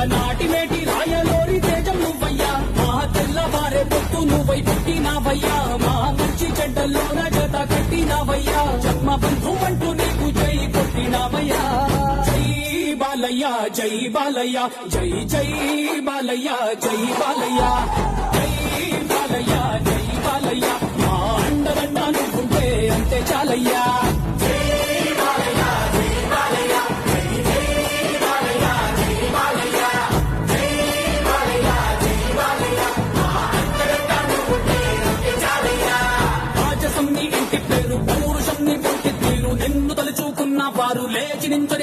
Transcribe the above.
నాటిమేటి రాయలోరి తేజం నువ్వయ్యా మా తెల్లవారే పొత్తు నువ్వై పుట్టినావయ్యా మా మంచి చెడ్డల్లోన జత కట్టినావయ్యా జన్మ బంధు అంటూ నీకు జై కొట్టినావయ్యా జై బాలయ్య జై బాలయ్య జై జై బాలయ్య జై బాలయ్య జై బాలయ్య జై బాలయ్య మా అండదండ నువ్వుంటే అంతే చాలయ్యా వారు లేచి నించు